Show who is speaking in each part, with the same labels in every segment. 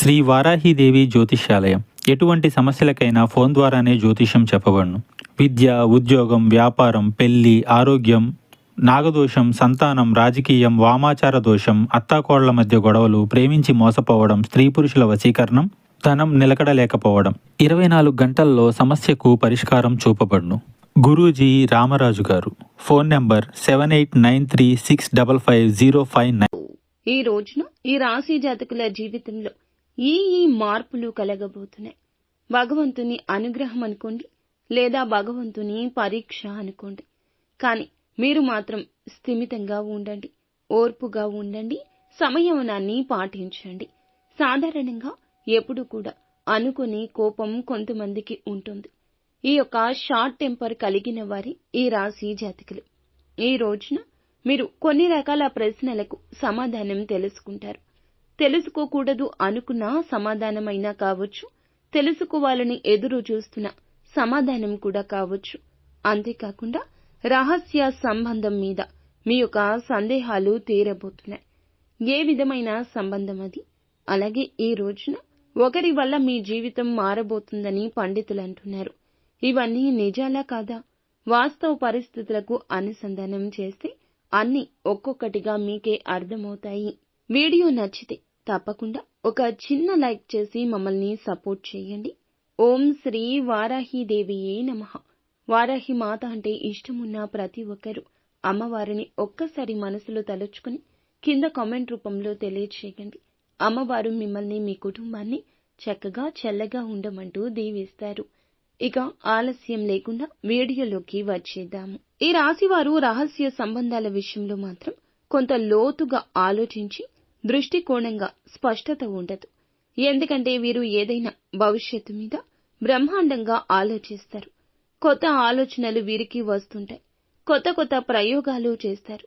Speaker 1: శ్రీ వారాహిదేవి జ్యోతిష్యాలయం. ఎటువంటి సమస్యలకైనా ఫోన్ ద్వారానే జ్యోతిష్యం చెప్పబడును. విద్య, ఉద్యోగం, వ్యాపారం, పెళ్లి, ఆరోగ్యం, నాగదోషం, సంతానం, రాజకీయం, వామాచార దోషం, అత్తాకోడళ్ల మధ్య గొడవలు, ప్రేమించి మోసపోవడం, స్త్రీ పురుషుల వశీకరణం, ధనం నిలకడలేకపోవడం, 24 గంటల్లో సమస్యకు పరిష్కారం చూపబడును. గురూజీ రామరాజు గారు. Phone number 7893655059.
Speaker 2: ఈ రోజున ఈ రాశి జాతకుల జీవితంలో ఈ మార్పులు కలగబోతున్నాయి. భగవంతుని అనుగ్రహం అనుకోండి, లేదా భగవంతుని పరీక్ష అనుకోండి. కానీ మీరు మాత్రం స్థిమితంగా ఉండండి, ఓర్పుగా ఉండండి, సంయమనాన్ని పాటించండి. సాధారణంగా ఎప్పుడు కూడా అనుకుని కోపం కొంతమందికి ఉంటుంది. ఈ యొక్క షార్ట్ టెంపర్ కలిగిన వారి ఈ రాశి జాతకులు. ఈ రోజున మీరు కొన్ని రకాల ప్రశ్నలకు సమాధానం తెలుసుకుంటారు. తెలుసుకోకూడదు అనుకున్న సమాధానమైనా కావచ్చు, తెలుసుకోవాలని ఎదురు చూస్తున్న సమాధానం కూడా కావచ్చు. అంతేకాకుండా రహస్య సంబంధం మీద మీ యొక్క సందేహాలు తీరబోతున్నాయి. ఏ విధమైన సంబంధం అది? అలాగే ఈ రోజున ఒకరి వల్ల మీ జీవితం మారబోతుందని పండితులు అంటున్నారు. ఇవన్నీ నిజాలా కాదా? వాస్తవ పరిస్థితులకు అనుసంధానం చేస్తే అన్ని ఒక్కొక్కటిగా మీకే అర్థమవుతాయి. వీడియో నచ్చితే తప్పకుండా ఒక చిన్న లైక్ చేసి మమ్మల్ని సపోర్ట్ చేయండి. ఓం శ్రీ వారాహిదేవియే నమః. వారాహి మాత అంటే ఇష్టమున్న ప్రతి ఒక్కరూ అమ్మవారిని ఒక్కసారి మనసులో తలుచుకుని కింద కామెంట్ రూపంలో తెలియచేయండి. అమ్మవారు మిమ్మల్ని, మీ కుటుంబాన్ని చక్కగా చల్లగా ఉండమంటూ దీవిస్తారు. ఇక ఆలస్యం లేకుండా వీడియోలోకి వచ్చేద్దాము. ఈ రాశివారు రహస్య సంబంధాల విషయంలో మాత్రం కొంత లోతుగా ఆలోచించి దృష్టికోణంగా స్పష్టత ఉండదు. ఎందుకంటే వీరు ఏదైనా భవిష్యత్తు మీద బ్రహ్మాండంగా ఆలోచిస్తారు. కొత్త ఆలోచనలు వీరికి వస్తుంటాయి. కొత్త కొత్త ప్రయోగాలు చేస్తారు.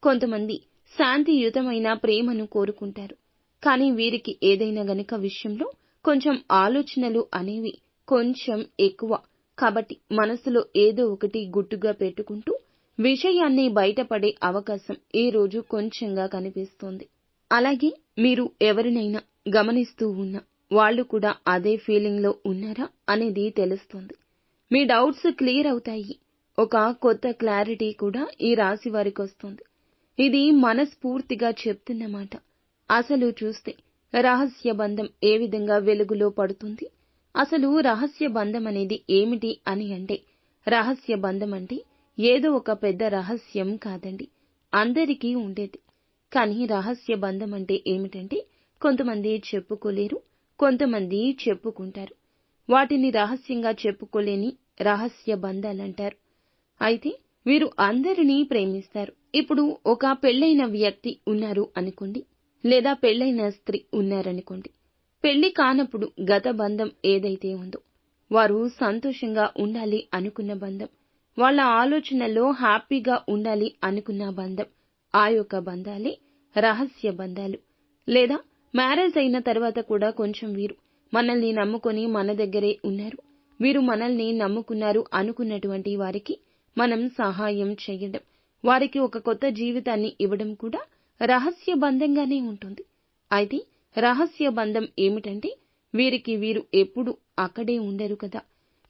Speaker 2: కొంతమంది శాంతియుతమైన ప్రేమను కోరుకుంటారు. కానీ వీరికి ఏదైనా గనుక విషయంలో కొంచెం ఆలోచనలు అనేవి కొంచెం ఎక్కువ. కాబట్టి మనసులో ఏదో ఒకటి గుట్టుగా పెట్టుకుంటూ విషయాన్ని బయటపడే అవకాశం ఈ రోజు కొంచెంగా కనిపిస్తోంది. అలాగే మీరు ఎవరినైనా గమనిస్తూ ఉన్నా వాళ్ళు కూడా అదే ఫీలింగ్ లో ఉన్నారా అనేది తెలుస్తుంది. మీ డౌట్స్ క్లియర్ అవుతాయి. ఒక కొత్త క్లారిటీ కూడా ఈ రాశి వారికి వస్తుంది. ఇది మనస్ఫూర్తిగా చెప్తున్నమాట. అసలు చూస్తే రహస్య బంధం ఏ విధంగా వెలుగులో పడుతుంది? అసలు రహస్య బంధం అనేది ఏమిటి అని అంటే, రహస్య బంధం అంటే ఏదో ఒక పెద్ద రహస్యం కాదండి, అందరికీ ఉండేది. కానీ రహస్య బంధం అంటే ఏమిటంటే కొంతమంది చెప్పుకోలేరు, కొంతమంది చెప్పుకుంటారు. వాటిని రహస్యంగా చెప్పుకోలేని రహస్య బంధాలంటారు. అయితే వీరు అందరినీ ప్రేమిస్తారు. ఇప్పుడు ఒక పెళ్లైన వ్యక్తి ఉన్నారు అనుకోండి, లేదా పెళ్లైన స్త్రీ ఉన్నారనుకోండి. పెళ్లి కానప్పుడు గత బంధం ఏదైతే ఉందో, వారు సంతోషంగా ఉండాలి అనుకున్న బంధం, వాళ్ళ ఆలోచనల్లో హ్యాపీగా ఉండాలి అనుకున్న బంధం, ఆ యొక్క బంధాలే రహస్య బంధాలు. లేదా మ్యారేజ్ అయిన తర్వాత కూడా కొంచెం వీరు మనల్ని నమ్ముకొని మన దగ్గరే ఉన్నారు, వీరు మనల్ని నమ్ముకున్నారు అనుకున్నటువంటి వారికి మనం సహాయం చేయడం, వారికి ఒక కొత్త జీవితాన్ని ఇవ్వడం కూడా రహస్య బంధంగానే ఉంటుంది. అయితే రహస్య బంధం ఏమిటంటే వీరికి వీరు ఎప్పుడు అక్కడే ఉండరు కదా,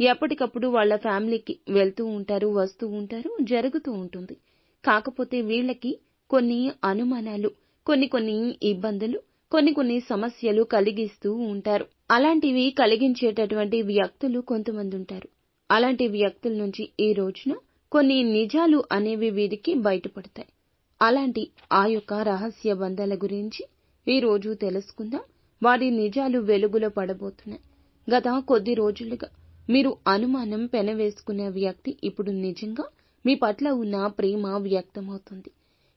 Speaker 2: ఎప్పటికప్పుడు వాళ్ళ ఫ్యామిలీకి వెళ్తూ ఉంటారు, వస్తూ ఉంటారు, జరుగుతూ ఉంటుంది. కాకపోతే వీళ్ళకి కొన్ని అనుమానాలు, కొన్ని ఇబ్బందులు, కొన్ని సమస్యలు కలిగిస్తూ ఉంటారు. అలాంటివి కలిగించేటటువంటి వ్యక్తులు కొంతమంది ఉంటారు. అలాంటి వ్యక్తుల నుంచి ఈ రోజున కొన్ని నిజాలు అనేవి వీరికి బయటపడతాయి. అలాంటి ఆ యొక్క రహస్య బంధాల గురించి ఈ రోజు తెలుసుకుందాం. వారి నిజాలు వెలుగులో పడబోతున్నాయి. గత కొద్ది రోజులుగా మీరు అనుమానం పెనవేసుకున్న వ్యక్తి ఇప్పుడు నిజంగా మీ పట్ల ఉన్న ప్రేమ వ్యక్తమవుతుంది.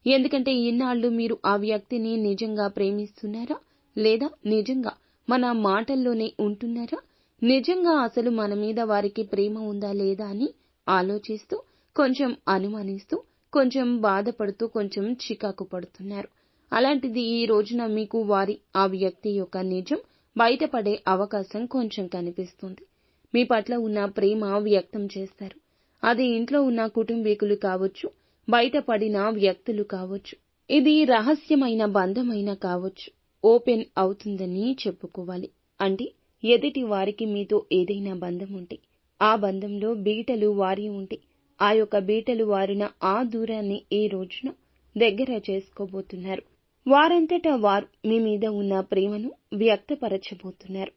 Speaker 2: ఎందుకంటే ఇన్నాళ్లు మీరు ఆ వ్యక్తిని నిజంగా ప్రేమిస్తున్నారా, లేదా నిజంగా మన మాటల్లోనే ఉంటున్నారా, నిజంగా అసలు మన మీద వారికి ప్రేమ ఉందా లేదా అని ఆలోచిస్తూ, కొంచెం అనుమానిస్తూ, కొంచెం బాధపడుతూ, కొంచెం చికాకు పడుతున్నారు. అలాంటిది ఈ రోజున మీకు ఆ వ్యక్తి యొక్క నిజం బయటపడే అవకాశం కొంచెం కనిపిస్తుంది. మీ పట్ల ఉన్న ప్రేమ వ్యక్తం చేస్తారు. అది ఇంట్లో ఉన్న కుటుంబీకులు కావచ్చు, బయటపడిన వ్యక్తులు కావచ్చు, ఇది రహస్యమైన బంధమైనా కావచ్చు. ఓపెన్ అవుతుందని చెప్పుకోవాలి. అంటే ఎదుటి వారికి మీతో ఏదైనా బంధం ఉంటే, ఆ బంధంలో బీటలు వారి ఉంటే, ఆ యొక్క బీటలు వారిన ఆ దూరాన్ని ఈ రోజున దగ్గర చేసుకోబోతున్నారు. వారంతటా వారు మీ మీద ఉన్న ప్రేమను వ్యక్తపరచబోతున్నారు.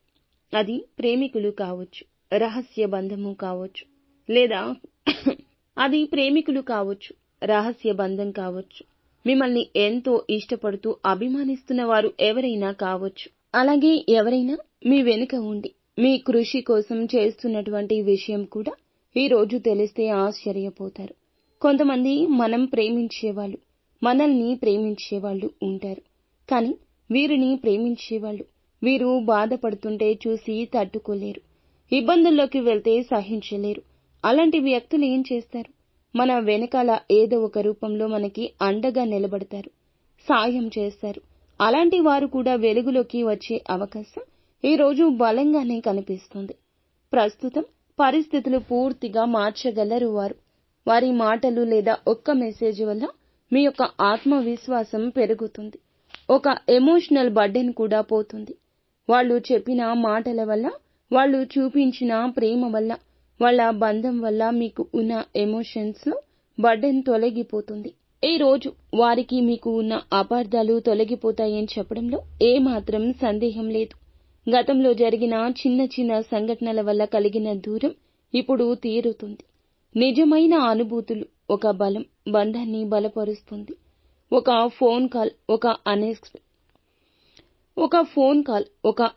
Speaker 2: అది ప్రేమికులు కావచ్చు, రహస్య బంధము కావచ్చు, లేదా అది ప్రేమికులు కావచ్చు, రహస్య బంధం కావచ్చు, మిమ్మల్ని ఎంతో ఇష్టపడుతూ అభిమానిస్తున్న వారు ఎవరైనా కావచ్చు. అలాగే ఎవరైనా మీ వెనుక ఉండి మీ కృషి కోసం చేస్తున్నటువంటి విషయం కూడా ఈ రోజు తెలిస్తే ఆశ్చర్యపోతారు. కొంతమంది మనం ప్రేమించేవాళ్ళు, మనల్ని ప్రేమించేవాళ్ళు ఉంటారు. కానీ వీరిని ప్రేమించేవాళ్ళు వీరు బాధపడుతుంటే చూసి తట్టుకోలేరు, ఇబ్బందుల్లోకి వెళ్తే సహించలేరు. అలాంటి వ్యక్తులు ఏం చేస్తారు? మన వెనకాల ఏదో ఒక రూపంలో మనకి అండగా నిలబడతారు, సాయం చేస్తారు. అలాంటి వారు కూడా వెలుగులోకి వచ్చే అవకాశం ఈ రోజు బలంగానే కనిపిస్తుంది. ప్రస్తుతం పరిస్థితులు పూర్తిగా మార్చగలరు వారు. వారి మాటలు లేదా ఒక్క మెసేజ్ వల్ల మీ యొక్క ఆత్మవిశ్వాసం పెరుగుతుంది. ఒక ఎమోషనల్ బర్డెన్ కూడా పోతుంది. వాళ్ళు చెప్పిన మాటల వల్ల, వాళ్ళు చూపించిన ప్రేమ వల్ల, వాళ్ళ బంధం వల్ల మీకు ఉన్న ఎమోషన్స్ లో బర్డెన్ తొలగిపోతుంది. ఈ రోజు వారికి మీకు ఉన్న అపార్థాలు తొలగిపోతాయని చెప్పడంలో ఏమాత్రం సందేహం లేదు. గతంలో జరిగిన చిన్న చిన్న సంఘటనల వల్ల కలిగిన దూరం ఇప్పుడు తీరుతుంది. నిజమైన అనుభూతులు ఒక బలం బంధాన్ని బలపరుస్తుంది. ఒక ఫోన్ కాల్, ఒక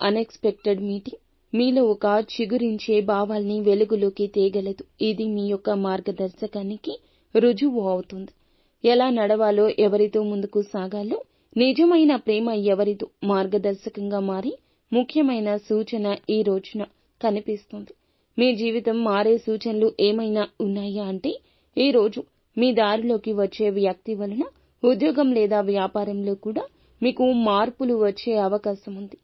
Speaker 2: అన్ఎక్స్పెక్టెడ్ మీటింగ్ మీలో ఒక చిగురించే భావాల్ని వెలుగులోకి తేగలదు. ఇది మీ యొక్క మార్గదర్శకానికి రుజువు అవుతుంది. ఎలా నడవాలో, ఎవరితో ముందుకు సాగాలో, నిజమైన ప్రేమ ఎవరిదో మార్గదర్శకంగా మారి ముఖ్యమైన సూచన ఈ రోజున కనిపిస్తుంది. మీ జీవితం మారే సూచనలు ఏమైనా ఉన్నాయా అంటే, ఈ రోజు మీ దారిలోకి వచ్చే వ్యక్తి వలన ఉద్యోగం లేదా వ్యాపారంలో కూడా మీకు మార్పులు వచ్చే అవకాశం ఉంది.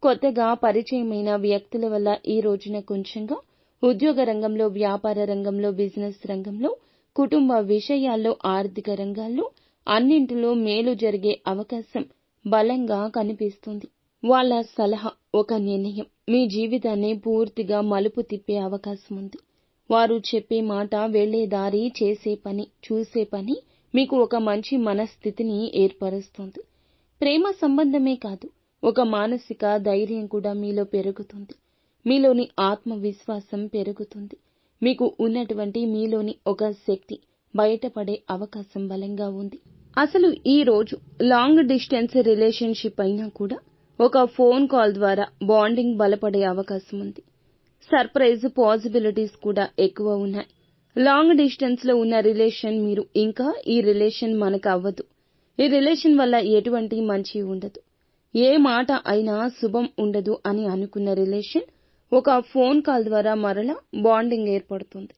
Speaker 2: కొత్తగా పరిచయమైన వ్యక్తుల వల్ల ఈ రోజున కొంచెంగా ఉద్యోగ రంగంలో, వ్యాపార రంగంలో, బిజినెస్ రంగంలో, కుటుంబ విషయాల్లో, ఆర్థిక రంగాల్లో అన్నింటిలో మేలు జరిగే అవకాశం బలంగా కనిపిస్తుంది. వాళ్ళ సలహా, ఒక నిర్ణయం మీ జీవితాన్ని పూర్తిగా మలుపు తిప్పే అవకాశం ఉంది. వారు చెప్పే మాట, వెళ్లే దారి, చేసే పని, చూసే పని మీకు ఒక మంచి మనస్థితిని ఏర్పరుస్తుంది. ప్రేమ సంబంధమే కాదు, ఒక మానసిక ధైర్యం కూడా మీలో పెరుగుతుంది. మీలోని ఆత్మవిశ్వాసం పెరుగుతుంది. మీకు ఉన్నటువంటి మీలోని ఒక శక్తి బయటపడే అవకాశం బలంగా ఉంది. అసలు ఈ రోజు లాంగ్ డిస్టెన్స్ రిలేషన్షిప్ అయినా కూడా ఒక ఫోన్ కాల్ ద్వారా బాండింగ్ బలపడే అవకాశం ఉంది. సర్ప్రైజ్ పాసిబిలిటీస్ కూడా ఎక్కువ ఉన్నాయి. లాంగ్ డిస్టెన్స్ లో ఉన్న రిలేషన్ మీరు ఇంకా ఈ రిలేషన్ మనకు అవ్వదు, ఈ రిలేషన్ వల్ల ఎటువంటి మంచి ఉండదు, ఏ మాట అయినా శుభం ఉండదు అని అనుకున్న రిలేషన్ ఒక ఫోన్ కాల్ ద్వారా మరలా బాండింగ్ ఏర్పడుతుంది.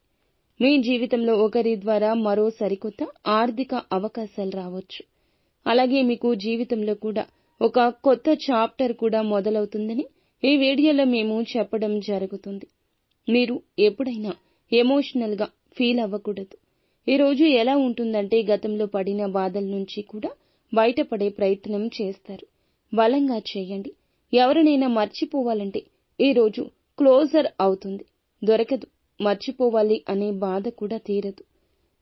Speaker 2: మీ జీవితంలో ఒకరి ద్వారా మరో సరికొత్త ఆర్థిక అవకాశాలు రావచ్చు. అలాగే మీకు జీవితంలో కూడా ఒక కొత్త చాప్టర్ కూడా మొదలవుతుందని ఈ వీడియోలో మేము చెప్పడం జరుగుతుంది. మీరు ఎప్పుడైనా ఎమోషనల్ గా ఫీల్ అవ్వకూడదు. ఈ రోజు ఎలా ఉంటుందంటే, గతంలో పడిన బాధల నుంచి కూడా బయటపడే ప్రయత్నం చేస్తారు. బలంగా చేయండి. ఎవరినైనా మర్చిపోవాలంటే ఈ రోజు క్లోజర్ అవుతుంది, దొరకదు. మర్చిపోవాలి అనే బాధ కూడా తీరదు.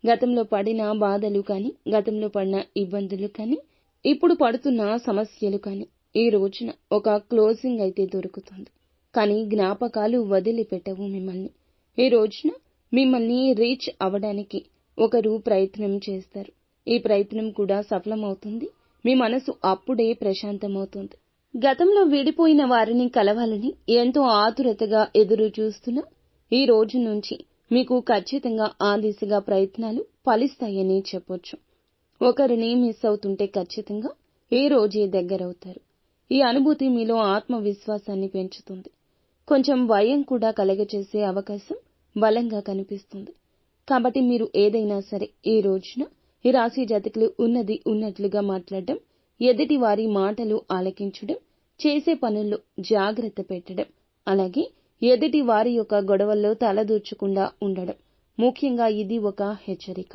Speaker 2: గతంలో పడిన బాధలు కానీ, గతంలో పడిన ఇబ్బందులు కానీ, ఇప్పుడు పడుతున్న సమస్యలు కానీ ఈ రోజున ఒక క్లోజింగ్ అయితే దొరుకుతుంది. కానీ జ్ఞాపకాలు వదిలిపెట్టవు మిమ్మల్ని. ఈ రోజున మిమ్మల్ని రీచ్ అవ్వడానికి ఒకరు ప్రయత్నం చేస్తారు. ఈ ప్రయత్నం కూడా సఫలమవుతుంది. మీ మనసు అప్పుడే ప్రశాంతమవుతుంది. గతంలో విడిపోయిన వారిని కలవాలని ఎంతో ఆతురతగా ఎదురు చూస్తున్నా ఈ రోజు నుంచి మీకు ఖచ్చితంగా ఆ దిశగా ప్రయత్నాలు ఫలిస్తాయని చెప్పొచ్చు. ఒకరిని మిస్ అవుతుంటే ఖచ్చితంగా ఈ రోజే దగ్గరవుతారు. ఈ అనుభూతి మీలో ఆత్మవిశ్వాసాన్ని పెంచుతుంది. కొంచెం భయం కూడా కలగచేసే అవకాశం బలంగా కనిపిస్తుంది. కాబట్టి మీరు ఏదైనా సరే ఈ రోజున ఈ రాశి జాతకులు ఉన్నది ఉన్నట్లుగా మాట్లాడడం, ఎదుటి వారి మాటలు ఆలకించడం, చేసే పనుల్లో జాగ్రత్త పెట్టడం, అలాగే ఎదుటి వారి యొక్క గొడవల్లో తలదూర్చకుండా ఉండడం. ముఖ్యంగా ఇది ఒక హెచ్చరిక.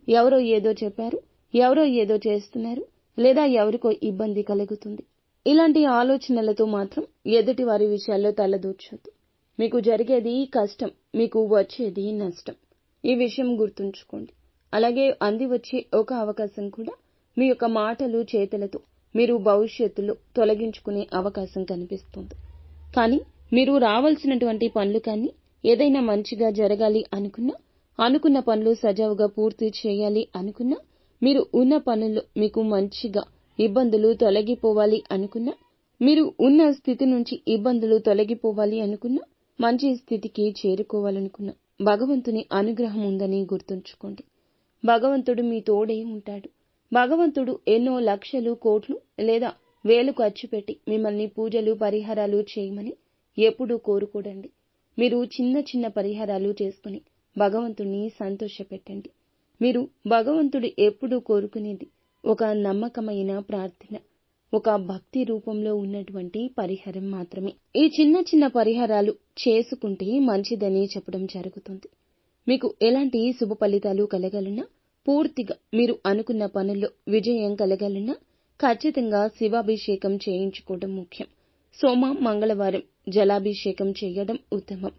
Speaker 2: ఎవరో ఏదో చెప్పారు, ఎవరో ఏదో చేస్తున్నారు, లేదా ఎవరికో ఇబ్బంది కలుగుతుంది. ఇలాంటి ఆలోచనలతో మాత్రం ఎదుటి వారి విషయాల్లో తలదూర్చొద్దు. మీకు జరిగేది కష్టం, మీకు వచ్చేది నష్టం. ఈ విషయం గుర్తుంచుకోండి. అలాగే అంది వచ్చే ఒక అవకాశం కూడా మీ యొక్క మాటలు చేతలతో మీరు భవిష్యత్తులో తొలగించుకునే అవకాశం కనిపిస్తుంది. కానీ మీరు రావాల్సినటువంటి పనులు కానీ ఏదైనా మంచిగా జరగాలి అనుకున్నా, అనుకున్న పనులు సజావుగా పూర్తి చేయాలి అనుకున్నా, మీరు ఉన్న పనుల్లో మీకు మంచిగా ఇబ్బందులు తొలగిపోవాలి అనుకున్నా, మీరు ఉన్న స్థితి నుంచి ఇబ్బందులు తొలగిపోవాలి అనుకున్నా, మంచి స్థితికి చేరుకోవాలనుకున్నా భగవంతుని అనుగ్రహం ఉందని గుర్తుంచుకోండి. భగవంతుడు మీ తోడే ఉంటాడు. భగవంతుడు ఎన్నో లక్షలు, కోట్లు లేదా వేలు ఖర్చు పెట్టి మిమ్మల్ని పూజలు, పరిహారాలు చేయమని ఎప్పుడూ కోరుకోడండి. మీరు చిన్న చిన్న పరిహారాలు చేసుకుని భగవంతుణ్ణి సంతోషపెట్టండి. మీరు భగవంతుడు ఎప్పుడూ కోరుకునేది ఒక నమ్మకమైన ప్రార్థన, ఒక భక్తి రూపంలో ఉన్నటువంటి పరిహారం మాత్రమే. ఈ చిన్న చిన్న పరిహారాలు చేసుకుంటే మంచిదని చెప్పడం జరుగుతుంది. మీకు ఎలాంటి శుభ ఫలితాలు కలగాలన్నా, పూర్తిగా మీరు అనుకున్న పనుల్లో విజయం కలగాలన్నా ఖచ్చితంగా శివాభిషేకం చేయించుకోవడం ముఖ్యం. సోమ, మంగళవారం జలాభిషేకం చేయడం ఉత్తమం.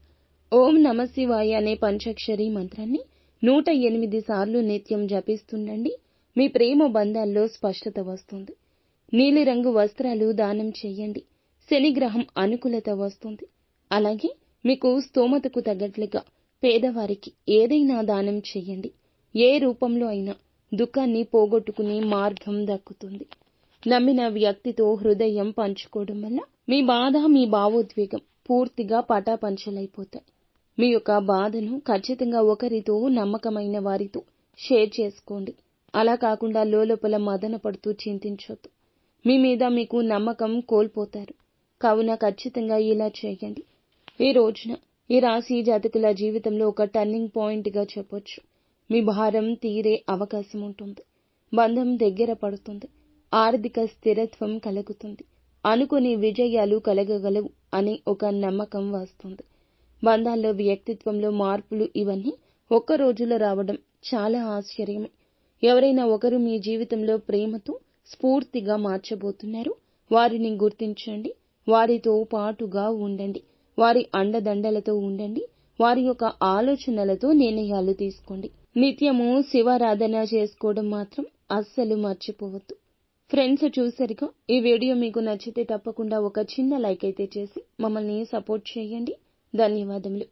Speaker 2: ఓం నమ శివాయ అనే పంచాక్షరి మంత్రాన్ని 108 సార్లు నిత్యం జపిస్తుండండి. మీ ప్రేమ బంధాల్లో స్పష్టత వస్తుంది. నీలిరంగు వస్త్రాలు దానం చేయండి. శనిగ్రహం అనుకూలత వస్తుంది. అలాగే మీకు స్తోమతకు తగ్గట్లుగా పేదవారికి ఏదైనా దానం చేయండి. ఏ రూపంలో అయినా దుఃఖాన్ని పోగొట్టుకునే మార్గం దక్కుతుంది. నమ్మిన వ్యక్తితో హృదయం పంచుకోవడం వల్ల మీ బాధ, మీ భావోద్వేగం పూర్తిగా పటాపంచలైపోతాయి. మీ యొక్క బాధను ఖచ్చితంగా ఒకరితో, నమ్మకమైన వారితో షేర్ చేసుకోండి. అలా కాకుండా లోపల మదన పడుతూ చింతించొద్దు. మీ మీద మీకు నమ్మకం కోల్పోతారు. కావున ఖచ్చితంగా ఇలా చేయండి. ఈ రోజున ఈ రాశి జాతకుల జీవితంలో ఒక టర్నింగ్ పాయింట్ గా చెప్పొచ్చు. మీ భారం తీరే అవకాశం ఉంటుంది. బంధం దగ్గర పడుతుంది. ఆర్థిక స్థిరత్వం కలుగుతుంది. అనుకునే విజయాలు కలగగలవు అనే ఒక నమ్మకం వస్తుంది. బంధాల్లో, వ్యక్తిత్వంలో మార్పులు ఇవన్నీ ఒక్క రోజులో రావడం చాలా ఆశ్చర్యమే. ఎవరైనా ఒకరు మీ జీవితంలో ప్రేమతో స్ఫూర్తిగా మార్చబోతున్నారు. వారిని గుర్తించండి. వారితో పాటుగా ఉండండి. వారి అండదండలతో ఉండండి. వారి యొక్క ఆలోచనలతో నిర్ణయాలు తీసుకోండి. నిత్యము శివారాధన చేసుకోవడం మాత్రం అస్సలు మర్చిపోవద్దు. ఫ్రెండ్స్, చూసారుగా, ఈ వీడియో మీకు నచ్చితే తప్పకుండా ఒక చిన్న లైక్ అయితే చేసి మమ్మల్ని సపోర్ట్ చేయండి. ధన్యవాదములు.